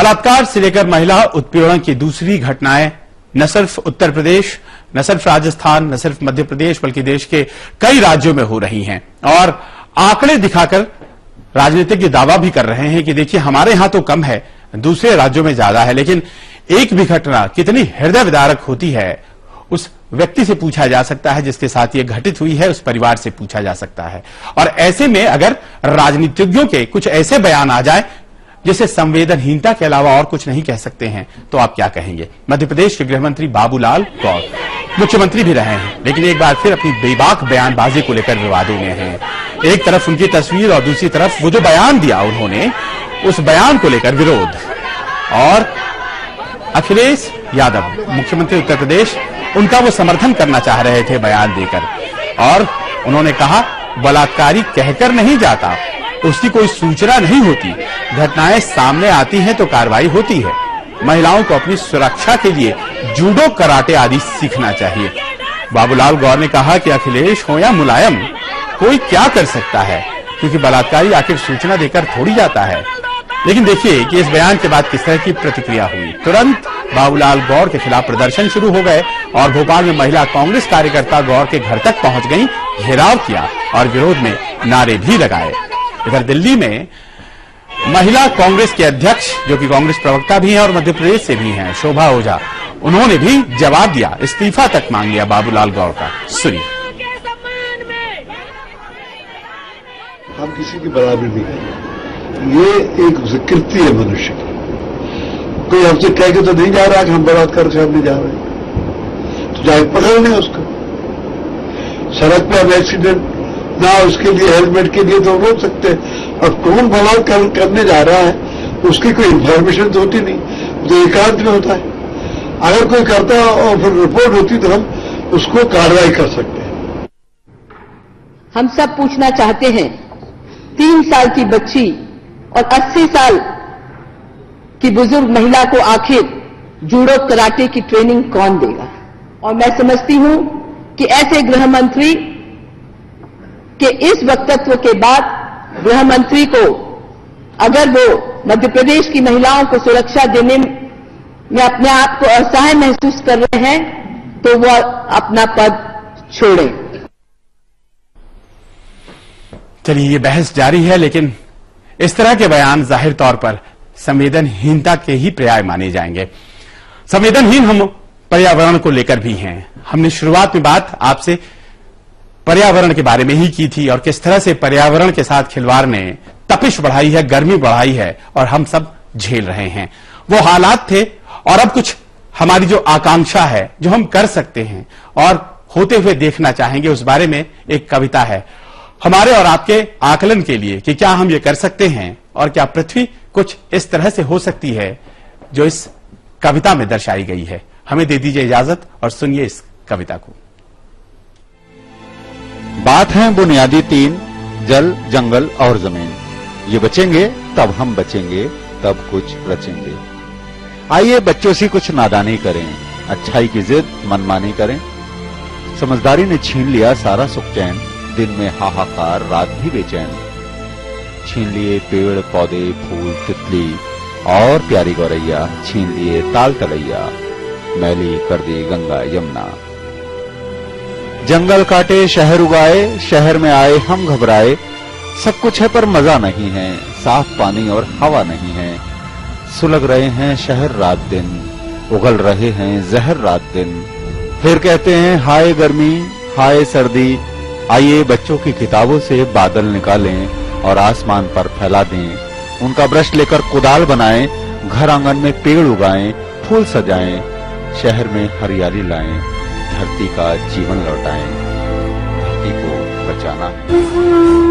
बलात्कार से लेकर महिला उत्पीड़न की दूसरी घटनाएं न सिर्फ उत्तर प्रदेश, न सिर्फ राजस्थान, न सिर्फ मध्य प्रदेश, बल्कि देश के कई राज्यों में हो रही हैं। और आंकड़े दिखाकर राजनीतिज्ञ दावा भी कर रहे हैं कि देखिए हमारे यहां तो कम है, दूसरे राज्यों में ज्यादा है। लेकिन एक भी घटना कितनी हृदय विदारक होती है उस व्यक्ति से पूछा जा सकता है जिसके साथ ये घटित हुई है, उस परिवार से पूछा जा सकता है। और ऐसे में अगर राजनीतिज्ञों के कुछ ऐसे बयान आ जाए जिसे संवेदनहीनता के अलावा और कुछ नहीं कह सकते हैं, तो आप क्या कहेंगे? मध्य प्रदेश के गृहमंत्री बाबूलाल गौर मुख्यमंत्री भी रहे हैं, लेकिन एक बार फिर अपनी बेबाक बयानबाजी को लेकर विवादों में हैं। एक तरफ उनकी तस्वीर और दूसरी तरफ वो जो बयान दिया उन्होंने, उस बयान को लेकर विरोध। और अखिलेश यादव मुख्यमंत्री उत्तर प्रदेश, उनका वो समर्थन करना चाह रहे थे बयान देकर, और उन्होंने कहा बलात्कारी कहकर नहीं जाता, उसकी कोई सूचना नहीं होती, घटनाएं सामने आती हैं तो कार्रवाई होती है। महिलाओं को अपनी सुरक्षा के लिए जूडो, कराटे आदि सीखना चाहिए। बाबूलाल गौर ने कहा कि अखिलेश हो या मुलायम, कोई क्या कर सकता है, क्योंकि बलात्कारी आखिर सूचना देकर थोड़ी जाता है। लेकिन देखिए कि इस बयान के बाद किस तरह की प्रतिक्रिया हुई। तुरंत बाबूलाल गौर के खिलाफ प्रदर्शन शुरू हो गए और भोपाल में महिला कांग्रेस कार्यकर्ता गौर के घर तक पहुंच गईं, घेराव किया और विरोध में नारे भी लगाए। इधर दिल्ली में महिला कांग्रेस के अध्यक्ष, जो कि कांग्रेस प्रवक्ता भी हैं और मध्य प्रदेश से भी हैं, शोभा ओझा, उन्होंने भी जवाब दिया, इस्तीफा तक मांग लिया बाबूलाल गौर का। सुनिए। हम किसी की बराबरी नहीं करेंगे, ये एक विकृति है मनुष्य की। कोई हमसे कह के तो नहीं जा रहा कि हम बलात्कार करने जा रहे हैं, तो जाए पकड़ लें उसको। सड़क पे अब एक्सीडेंट ना, उसके लिए हेलमेट के लिए तो रोक सकते हैं। अब कौन बलात्कार करने जा रहा है उसकी कोई इंफॉर्मेशन तो होती नहीं, जो एकांत में होता है। अगर कोई करता और फिर रिपोर्ट होती तो हम उसको कार्रवाई कर सकते हैं। हम सब पूछना चाहते हैं, 3 साल की बच्ची और 80 साल की बुजुर्ग महिला को आखिर जूडो कराटे की ट्रेनिंग कौन देगा? और मैं समझती हूं कि ऐसे गृह मंत्री के इस वक्तव्य के बाद गृह मंत्री को, अगर वो मध्य प्रदेश की महिलाओं को सुरक्षा देने में अपने आप को असहाय महसूस कर रहे हैं, तो वो अपना पद छोड़ें। चलिए, ये बहस जारी है, लेकिन इस तरह के बयान जाहिर तौर पर संवेदनहीनता के ही पर्याय माने जाएंगे। संवेदनहीन हम पर्यावरण को लेकर भी हैं। हमने शुरुआत में बात आपसे पर्यावरण के बारे में ही की थी और किस तरह से पर्यावरण के साथ खिलवाड़ ने तपिश बढ़ाई है, गर्मी बढ़ाई है और हम सब झेल रहे हैं। वो हालात थे और अब कुछ हमारी जो आकांक्षा है, जो हम कर सकते हैं और होते हुए देखना चाहेंगे, उस बारे में एक कविता है हमारे और आपके आकलन के लिए कि क्या हम ये कर सकते हैं और क्या पृथ्वी कुछ इस तरह से हो सकती है जो इस कविता में दर्शाई गई है। हमें दे दीजिए इजाजत और सुनिए इस कविता को। बात है बुनियादी 3, जल, जंगल और जमीन। ये बचेंगे तब हम बचेंगे, तब कुछ रचेंगे। आइए बच्चों से कुछ नादानी करें, अच्छाई की जिद मनमानी करें। समझदारी ने छीन लिया सारा सुख चैन, दिन में हाहाकार रात भी बेचैन। छीन लिए पेड़ पौधे फूल तितली और प्यारी गौरैया, छीन लिए ताल तलैया, मैली कर दी गंगा यमुना। जंगल काटे शहर उगाए, शहर में आए हम घबराए। सब कुछ है पर मजा नहीं है, साफ पानी और हवा नहीं है। सुलग रहे हैं शहर रात दिन, उगल रहे हैं जहर रात दिन। फिर कहते हैं हाय गर्मी हाय सर्दी। आइए बच्चों की किताबों से बादल निकालें और आसमान पर फैला दें। उनका ब्रश लेकर कुदाल बनाएं, घर आंगन में पेड़ उगाएं, फूल सजाएं, शहर में हरियाली लाएं, धरती का जीवन लौटाएं। धरती को बचाना है।